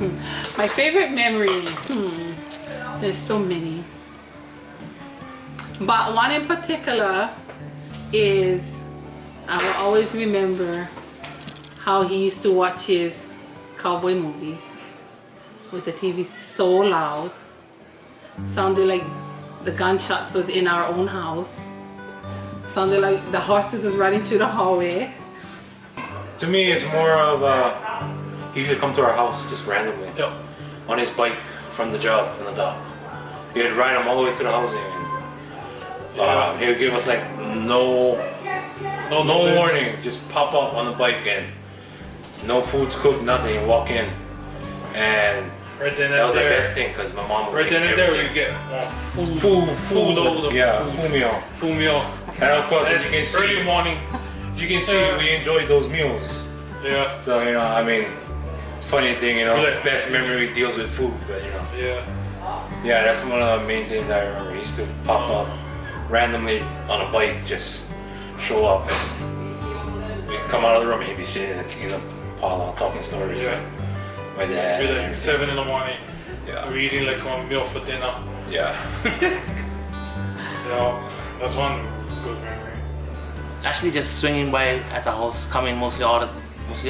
My favorite memory, there's so many. But one in particular is, I will always remember how he used to watch his cowboy movies with the TV so loud. Sounded like the gunshots was in our own house. Sounded like the horses was running through the hallway. To me, it's more of he used to come to our house just randomly on his bike from the job, from the dock. He'd ride him all the way to the house and he would give us like no warning, just pop up on the bike and no food's cooked, nothing. You walk in and right then that was the best thing because my mom would right then and there we get food all the full meal. And of course, as you can see early morning. You can see we enjoyed those meals. Yeah. So I mean, funny thing, Yeah. best memory deals with food, but Yeah. yeah, that's one of the main things I remember. He used to pop up randomly on a bike, just show up, and we'd come out of the room, he'd be sitting in the parlor talking stories. Yeah. With my dad. Be like 7 in the morning. Yeah. We're eating like a meal for dinner. Yeah. Yeah. That's one good memory. Actually, just swinging by at the house, coming mostly on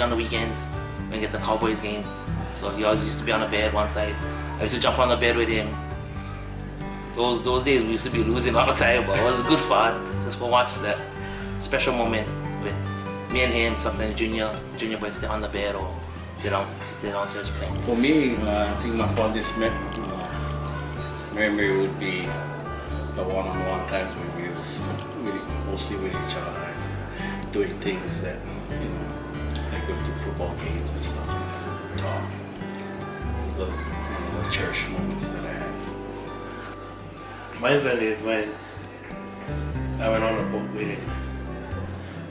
the weekends when we get the Cowboys game. So he always used to be on the bed one side. I used to jump on the bed with him. Those days we used to be losing all the time, but it was good fun just for watching that special moment with me and him. Sometimes Junior would stay on the bed or stay downstairs playing. For me, I think my fondest memory would be the one-on-one times when we was mostly with each other and doing things that, like go to football games and stuff like that. Talk. It was one of the cherished moments that I had. Mine's one is when I went on a boat with him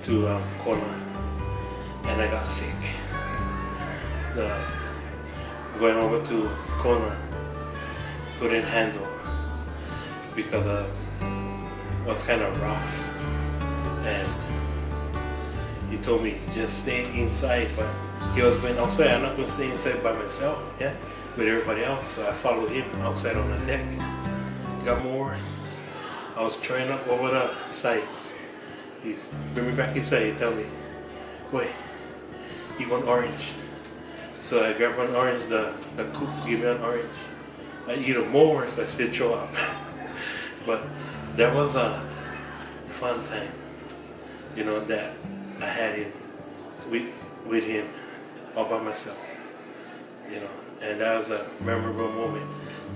to Kona and I got sick. Going over to Kona couldn't handle because it was kind of rough, and he told me just stay inside, but he was going outside. I'm not going to stay inside by myself, with everybody else. So I followed him outside on the deck. Got more. I was throwing up over the sides. He bring me back inside. He tell me, "Boy, eat one orange." So I grabbed one orange. The cook gave me an orange. I eat more, so I still throw up. But that was a fun time, that I had him with him all by myself, and that was a memorable moment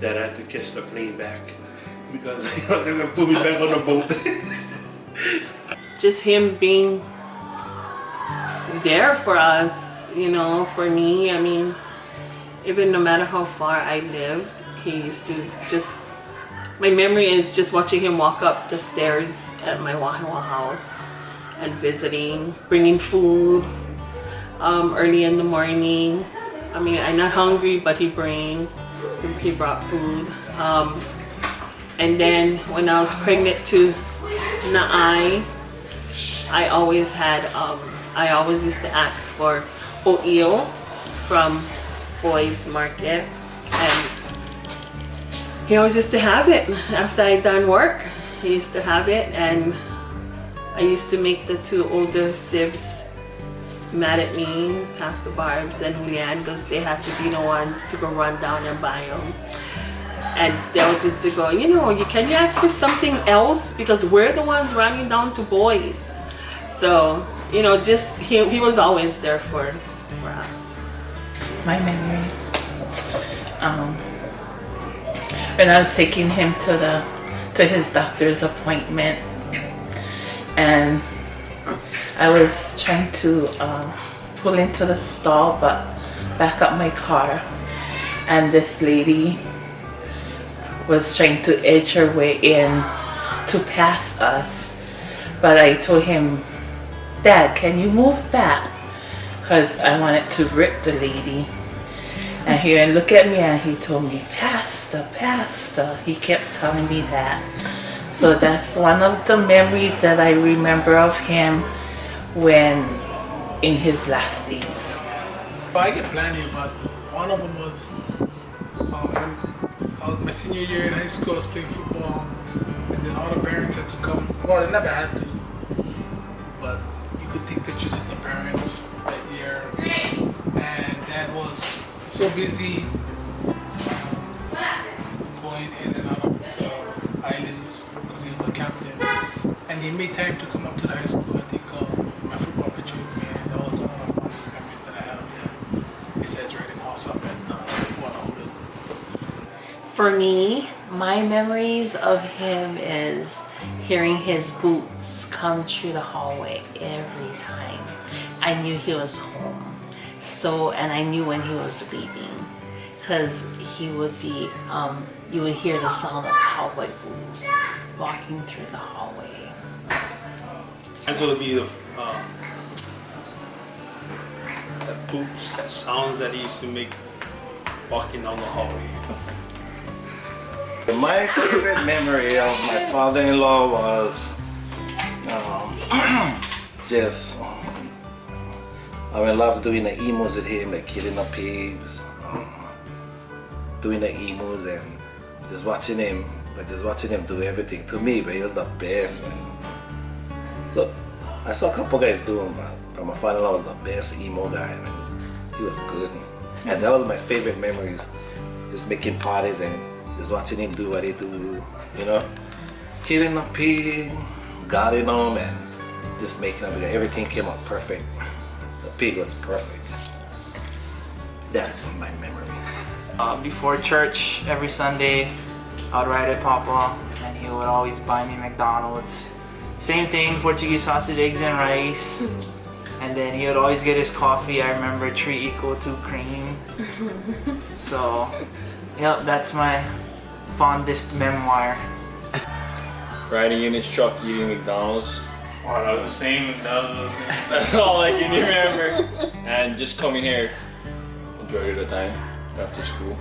that I had to catch the plane back because they were gonna put me back on the boat. Just him being there for us, for me. I mean, even no matter how far I lived, he used to my memory is just watching him walk up the stairs at my Wahiwa house and visiting, bringing food early in the morning. I mean, I'm not hungry, but he brought food. And then when I was pregnant to Na'ai, I always used to ask for o'io from Boyd's Market, and he always used to have it after I'd done work. He used to have it, and I used to make the two older sibs mad at me, Pastor Barbs and Julian, because they had to be the ones to go run down and buy them. And they always used to go, can you ask for something else? Because we're the ones running down to Boyd's. So, just he was always there for us. My memory. When I was taking him to his doctor's appointment, and I was trying to pull into the stall but back up my car, and this lady was trying to edge her way in to pass us, but I told him, "Dad, can you move back?" Because I wanted to rip the lady. And he would look at me and he told me, "Pastor, Pastor." He kept telling me that. So that's one of the memories that I remember of him when in his last days. I get plenty, but one of them was my senior year in high school. I was playing football, and then all the parents had to come. Well, they never had to, but you could take pictures with the parents that year. And Dad was so busy going in and out of the islands because he was the captain, and he made time to come up to the high school and take my football picture with me. And that was one of the fondest memories that I had of him. Besides riding horse up at Honolulu. For me, my memories of him is hearing his boots come through the hallway every time. I knew he was home. So, and I knew when he was leaving, because he would be, you would hear the sound of cowboy boots walking through the hallway. And so it'd be the boots, that sounds that he used to make walking down the hallway. My favorite memory of my father-in-law was just I love doing the emos with him, like killing the pigs, doing the emos and just watching him do everything to me. But he was the best, man. So I saw a couple guys do him, but my father-in-law was the best emo guy, and he was good. And that was my favorite memories, just making parties and just watching him do what he do, you know, killing a pig, guarding them, and just making them. Everything came out perfect. The pig was perfect. That's my memory. Before church, every Sunday, I'd ride at Papa, and he would always buy me McDonald's. Same thing, Portuguese sausage, eggs, and rice. And then he would always get his coffee. I remember 3 equal 2 cream. So, yep, that's my fondest memoir. Riding in his truck, eating McDonald's. Oh, that was the same. That's all I can remember. And just coming here, enjoy the time after school,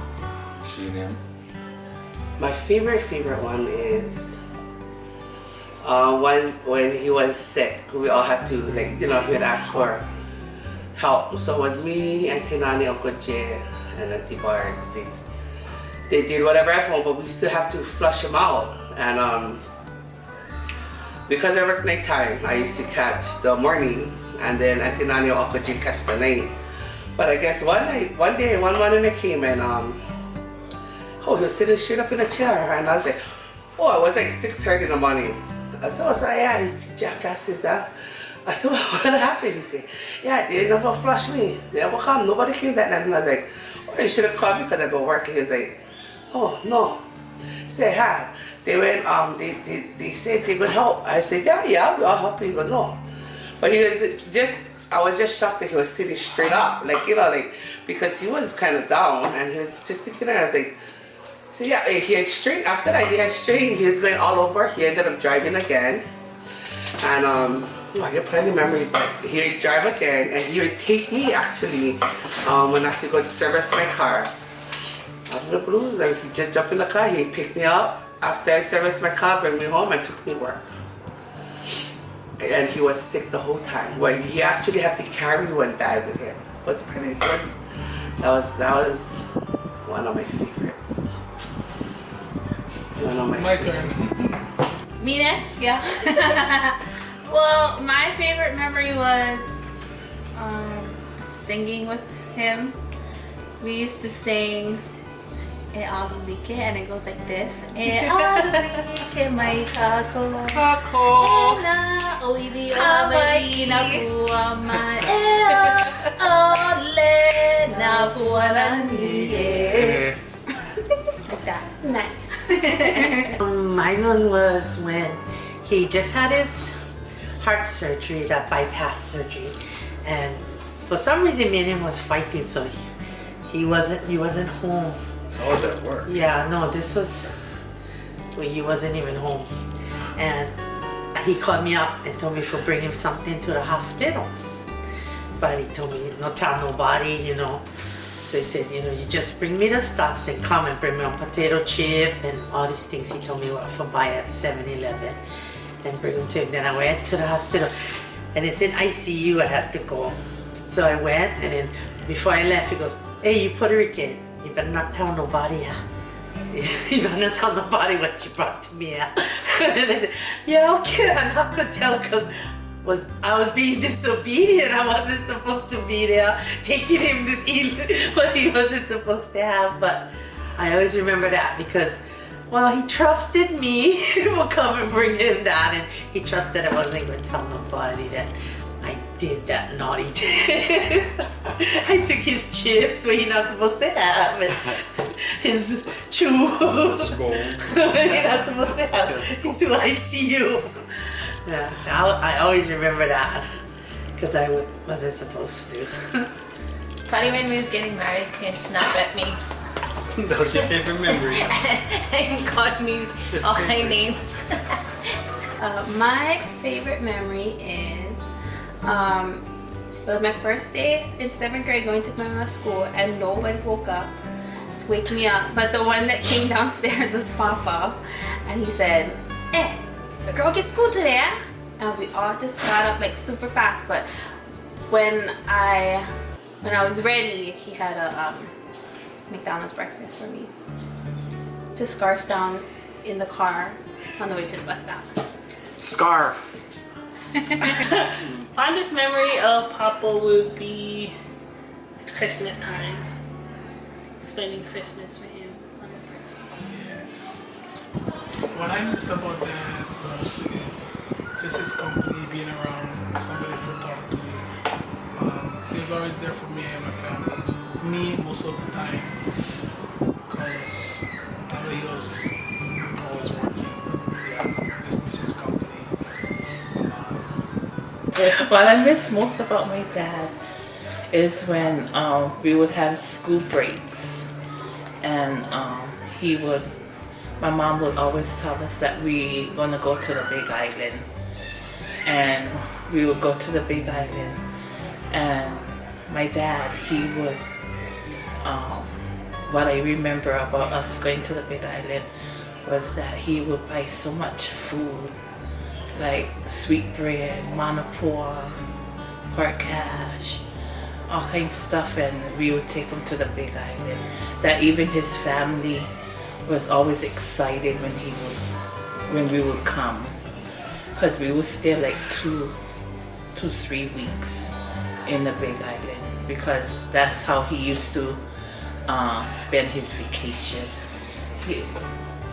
seeing him. My favorite one is when he was sick. We all had to, like, you know, he would ask for help. So with me, Auntie Nani, Uncle Jay, and Auntie Barnes, they did whatever at home, but we still have to flush him out. And because I work nighttime, I used to catch the morning, and then Auntie Nani or Uncle Jay catch the night. But I guess one morning I came and he was sitting straight up in a chair, and I was like, oh, it was like 6:30 in the morning. So I was like, yeah, these jackasses, I said, what happened? He said, yeah, they never flushed me. They never come. Nobody came that night. And I was like, oh, you should have called me because I go work. He was like, oh, no. He said, hi. They went, they said they could help. I said, yeah, I'll help you. He goes, no. But he was I was just shocked that he was sitting straight up. Like, you know, like, because he was kind of down and he was just thinking, I was like, so yeah, he had straightened. After that, he had straightened. He was going all over. He ended up driving again. And I get plenty of memories, but he would drive again, and he would take me actually when I have to go service my car. Out of the blues, he'd just jump in the car, he'd pick me up. After I serviced my car, bring me home, and took me to work. And he was sick the whole time. Where he actually had to carry one dad with him. That was one of my favorites. My turn. Me next? Yeah. Well, my favorite memory was singing with him. We used to sing E Alulique, and it goes like this. E Alulique mai kako kako na oibi o mai na pua mai ole na pua lani. Like that. Nice. Mine one was when he just had his heart surgery, that bypass surgery, and for some reason me and him was fighting, so he wasn't home. Oh, that worked. Yeah, no, this was when he wasn't even home, and he called me up and told me to bring him something to the hospital, but he told me not tell nobody, you know. So he said, you know, you just bring me the stuff and come and bring me a potato chip and all these things he told me what to buy at 7-Eleven and bring them to him. Then I went to the hospital and it's in ICU, I had to go. So I went, and then before I left, he goes, hey, you Puerto Rican, you better not tell nobody. You better not tell nobody what you brought to me. And I said, yeah, okay, I'm not gonna tell because I was being disobedient. I wasn't supposed to be there taking him this eat what he wasn't supposed to have. But I always remember that because, well, he trusted me to come and bring him down, and he trusted I wasn't going to tell nobody that I did that naughty thing. I took his chips where he's not supposed to have it. His chew where he's not supposed to have into ICU. Yeah, I always remember that because I wasn't supposed to. Funny when we was getting married, he snapped at me That was your favorite memory. and called me all my names. My favorite memory is it was my first day in 7th grade going to my school, and nobody woke up to wake me up, but the one that came downstairs was Papa, and he said, "Hey, the girl gets school today, eh?" And we all just got up like super fast. But when I was ready, he had a McDonald's breakfast for me. Just scarfed down in the car on the way to the bus stop. Scarf. Fondest memory of Papa would be Christmas time. Spending Christmas with him. What I miss about Dad most is just his company, being around, somebody to talk to. He was always there for me and my family. Me most of the time, because I know he was always working. Yeah, just miss his company. What I miss most about my dad is when we would have school breaks, and my mom would always tell us that we gonna go to the Big Island, and we would go to the Big Island, and my dad, he would, what I remember about us going to the Big Island was that he would buy so much food, like sweet bread, manapua, pork hash, all kinds of stuff, and we would take him to the Big Island. That even his family was always excited when we would come, because we would stay like 3 weeks in the Big Island, because that's how he used to spend his vacation.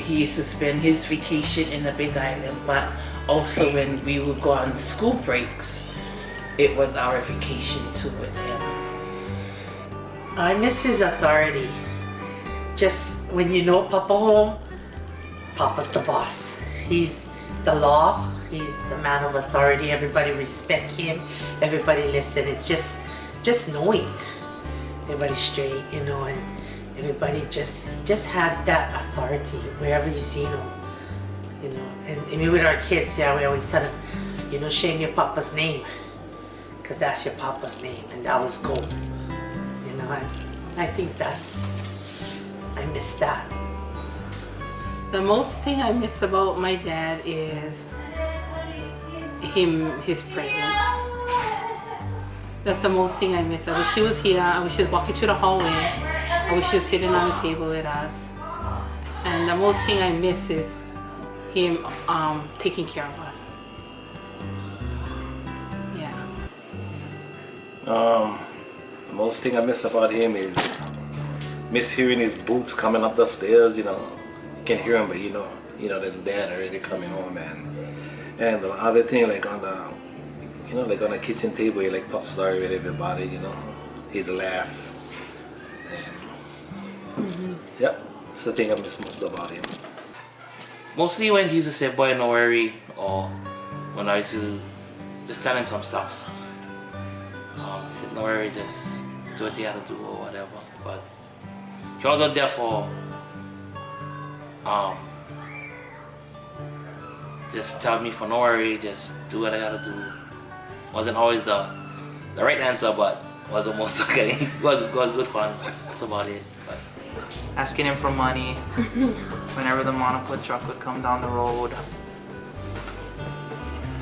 He used to spend his vacation in the Big Island, but also when we would go on school breaks, it was our vacation too with him. I miss his authority. Just when you know Papa home, Papa's the boss. He's the law. He's the man of authority. Everybody respect him. Everybody listen. It's just knowing. Everybody straight, you know, and everybody just had that authority wherever you see him. You know, and with our kids, yeah, we always tell them, you know, shame your Papa's name, because that's your Papa's name, and that was gold. You know, and I think I miss that. The most thing I miss about my dad is his presence. That's the most thing I miss. I wish he was here. I wish he was walking through the hallway. I wish he was sitting on the table with us. And the most thing I miss is him taking care of us. Yeah. The most thing I miss about him is miss hearing his boots coming up the stairs. You know, you can hear him, but you know there's Dad already coming home, and the other thing, like on the kitchen table, he like talk story with everybody. You know, his laugh. Yep, that's the thing I miss most about him. Mostly when he used to say, "Boy, no worry," or when I used to just tell him some stuff. He said, "No worry, just do what you have to do or whatever." But he wasn't there for just tell me for no worry, just do what I gotta do. Wasn't always the right answer, but was the most okay. was good fun. That's about it. But Asking him for money whenever the monopod truck would come down the road.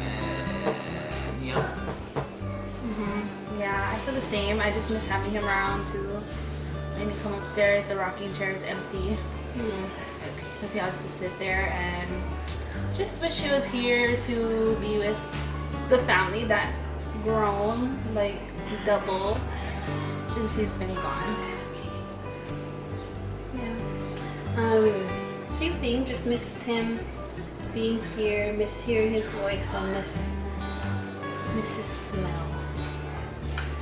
And Yeah, I feel the same. I just miss having him around too. and you come upstairs, the rocking chair is empty. Because he has to sit there, and just wish he was here to be with the family that's grown like double since he's been gone. Yeah. Same thing, just miss him being here, miss hearing his voice, and miss his smell.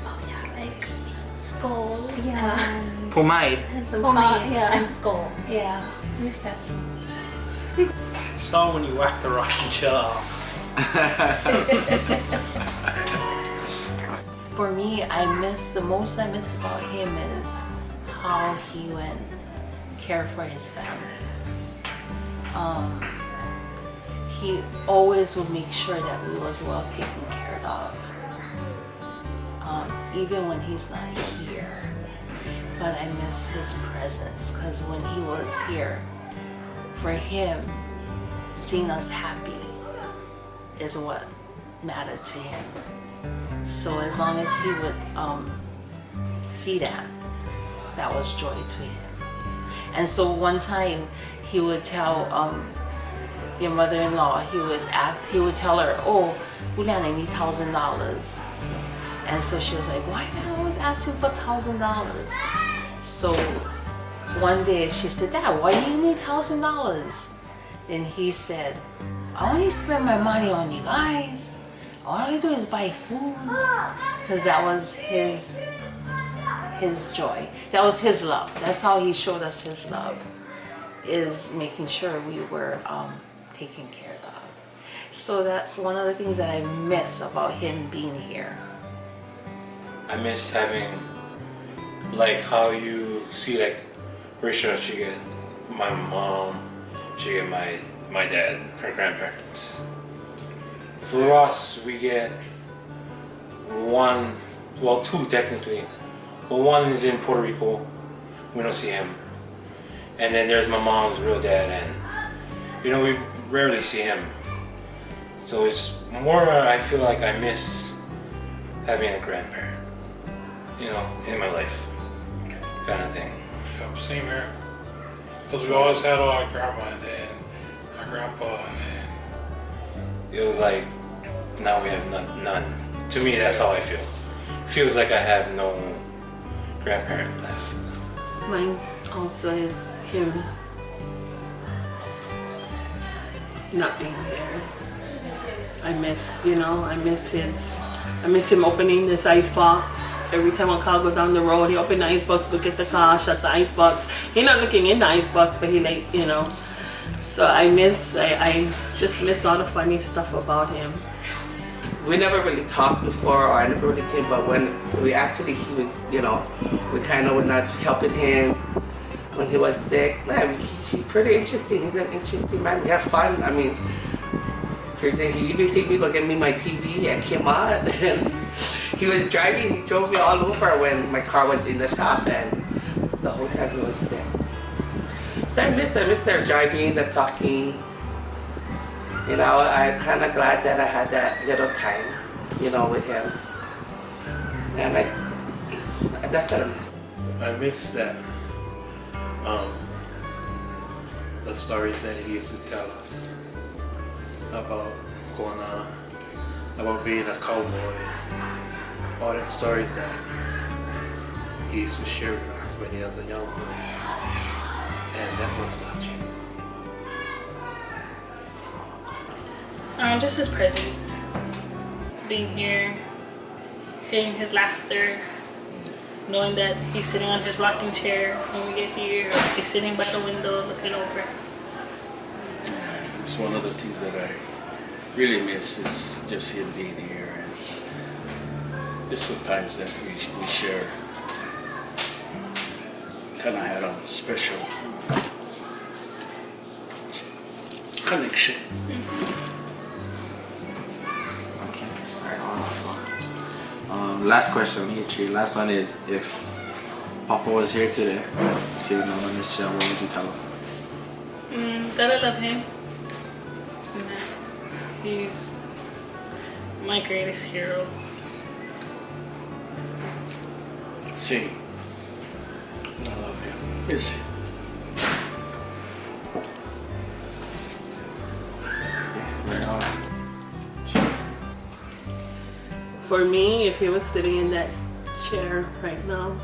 Oh yeah, like skull. Yeah. Pomade. And some Homage, yeah. and skull. Yeah. Miss that. Saw when you whacked the rocking chair off. For me, the most I miss about him is how he went care for his family. He always would make sure that we was well taken care of, even when he's not here. But I miss his presence, because when he was here, for him, seeing us happy is what mattered to him. So as long as he would see that was joy to him. And so one time he would tell your mother-in-law, he would tell her, oh, Julian, I need $1,000. And so she was like, why are you always asking for $1,000? So one day she said, Dad, why do you need $1,000? And he said, I only spend my money on you guys. All I do is buy food. Because that was his joy. That was his love. That's how he showed us his love, is making sure we were taken care of. So that's one of the things that I miss about him being here. I miss having, like, how you see, like, Risha, she get my mom, she get my dad, her grandparents. For us, we get two technically. But one is in Puerto Rico, we don't see him. And then there's my mom's real dad, and we rarely see him. So it's more, I feel like I miss having a grandparent, in my life, kind of thing. Yeah, same here. Because we always had our grandma and then our grandpa, and then it was like, now we have none. To me, that's how I feel. It feels like I have no grandparent left. Mine also is him not being there. I miss him opening this ice box. Every time a car go down the road, he open the ice box, look at the car, shut the ice box. He not looking in the ice box, but he So I just miss all the funny stuff about him. We never really talked before, or I never really came, but when he was, we kind of were not helping him when he was sick. Man, he's pretty interesting. He's an interesting man. We have fun. I mean, he even take me, go get me my TV at Kimot, and he was driving, he drove me all over when my car was in the shop, and the whole time he was sick. So I missed their driving, the talking. I'm kind of glad that I had that little time, with him. And that's what I miss. I miss that. The stories that he used to tell us about going on, about being a cowboy, all the stories that he used to share with us when he was a young boy. And that was touching. Just his presence, being here, hearing his laughter, knowing that he's sitting on his rocking chair when we get here, or he's sitting by the window looking over. It's one of the things that I really miss is just him being here, and just the times that we share. Kind of had a special connection. Last question, last one is, if Papa was here today, sitting on his chair, what would you tell him? That I love him. And that he's my greatest hero. Sing. Is For me, if he was sitting in that chair right now,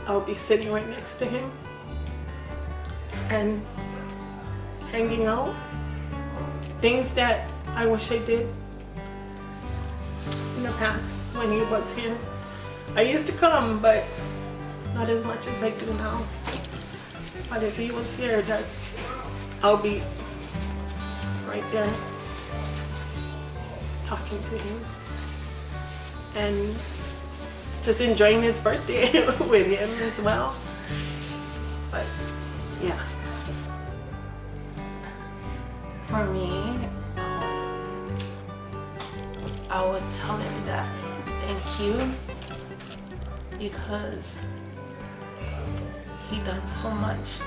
I would be sitting right next to him and hanging out. Things that I wish I did in the past when he was here. I used to come, but not as much as I do now. But if he was here, I'll be right there talking to him and just enjoying his birthday with him as well. But yeah. For me, I would tell him that thank you because he done so much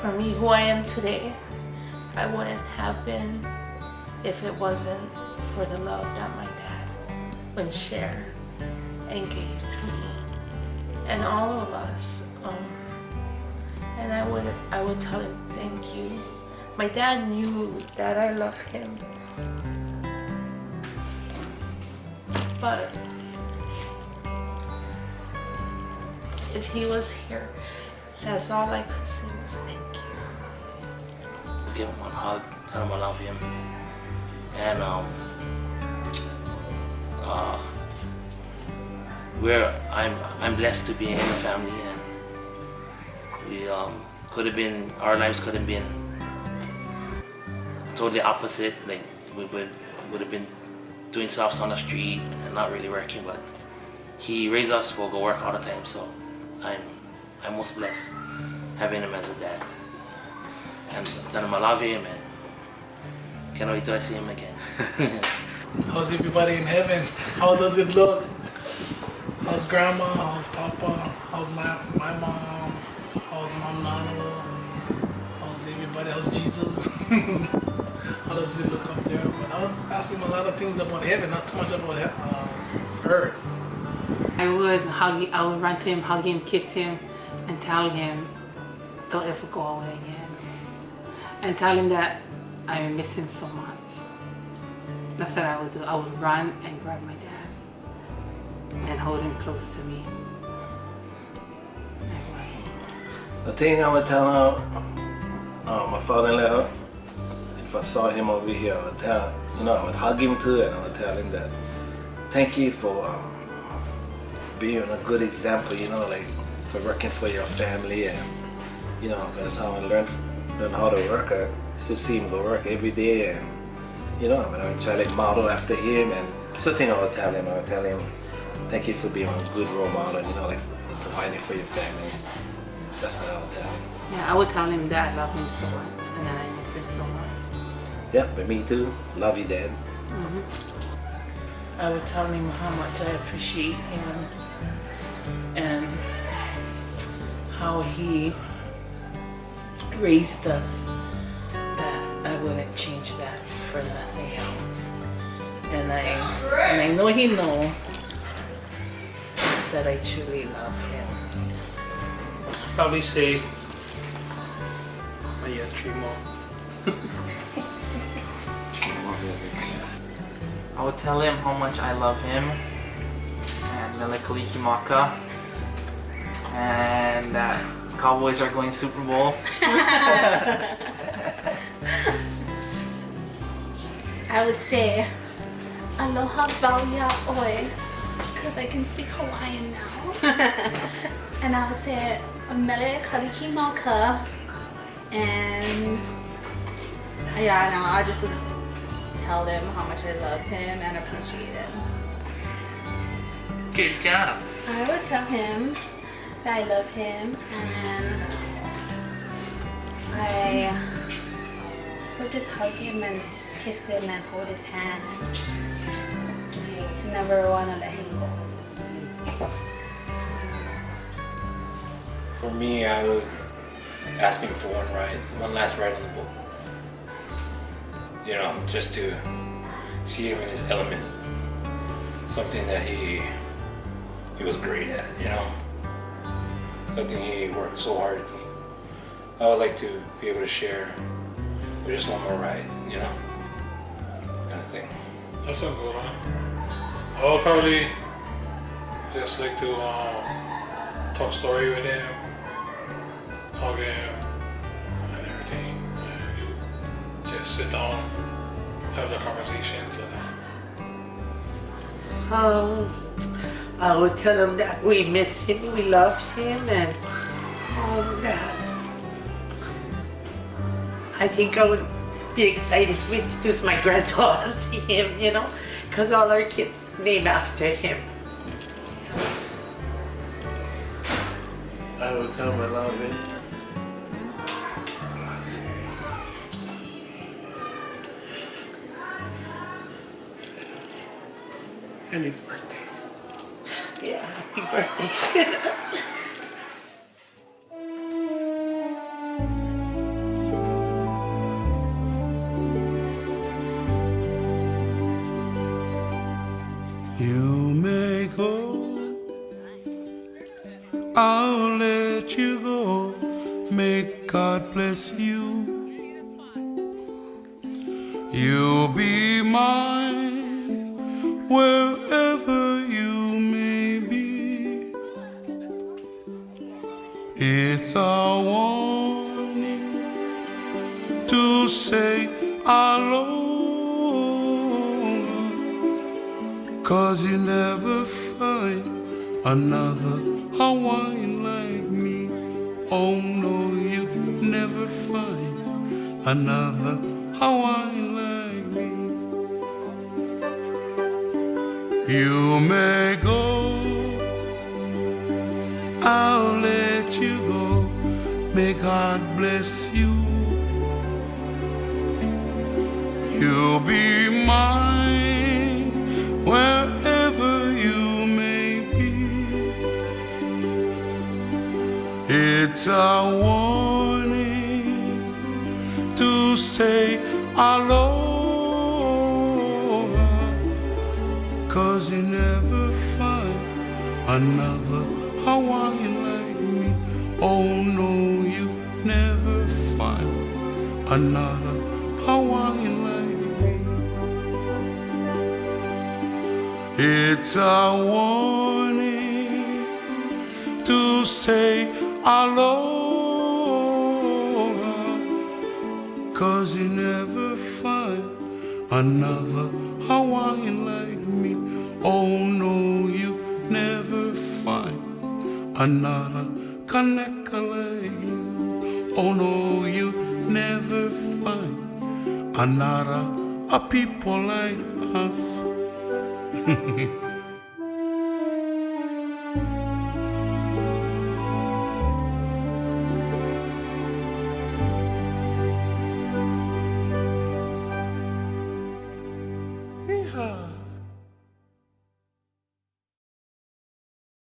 for me. Who I am today, I wouldn't have been if it wasn't for the love that my dad would share and gave to me and all of us. And I would tell him thank you. My dad knew that I loved him, but if he was here, that's all I could say was thank you. Just give him one hug, tell him I love him, and I'm blessed to be in the family, and we our lives could have been totally opposite. Like we would have been doing stuff on the street and not really working, but he raised us for go work all the time. So I'm most blessed having him as a dad, and tell him I love him and can't wait till I see him again. How's everybody in heaven? How does it look? How's grandma? How's papa? How's my mom? How's mom Nano? How's everybody? How's Jesus? How does it look up there? But I would ask him a lot of things about heaven, not too much about earth. I would run to him, hug him, kiss him, and tell him, don't ever go away again. And tell him that I miss him so much. That's what I would do. I would run and grab my dad and hold him close to me. The thing I would tell my father-in-law, if I saw him over here, I would tell, I would hug him too, and I would tell him that thank you for being a good example, like for working for your family, and that's how I learned how to work. I used to see him go work every day, and I would try to model after him, and that's the thing I would tell him. I would tell him thank you for being a good role model, like providing for your family. That's what I would tell him. Yeah, I would tell him that I love him so much and that I miss him so much. Yeah, but me too. Love you, Dad. I would tell him how much I appreciate him and how he raised us, that I wouldn't change that for nothing else. And I know he knows that I truly love him. Probably say, oh yeah, 3 more. I would tell him how much I love him and Mele Kalikimaka and that Cowboys are going Super Bowl. I would say Aloha Bauya Oi, because I can speak Hawaiian now. And I would say Mele Kalikimaka, and yeah, no, I just would tell them how much I love him and appreciate him. Good job. I would tell him that I love him, and I would just hug him and kiss him and hold his hand. Just never want to let him go. For me, I would ask him for one last ride on the boat. Just to see him in his element. Something that he was great at, something he worked so hard. I would like to be able to share with just one more ride, you know, kind of thing. That's a good one. I would probably just like to talk story with him, hug him, and everything. And just sit down, have the conversations. I would tell him that we miss him, we love him, and that I think I would be excited if we introduce my granddaughter to him, you know, because all our kids name after him. I would tell him I love him. And his birthday. Yeah, happy birthday. You may go, I'll let you go. May God bless you. You'll be mine wherever you may be. It's a warning to say aloha, 'cause you never find another Hawaiian like me. Oh no, you never find another Hawaiian like me. You may go, I'll let you go. May God bless you. You'll be mine wherever you may be. It's a warning to say aloha, 'cause you never find another Hawaiian like me. Oh no, you never find another Hawaiian like me. It's a warning to say aloha, 'cause you never find another Hawaiian like me. Oh no, you never find another Kanaka like you. Oh no, you never find another a people like us.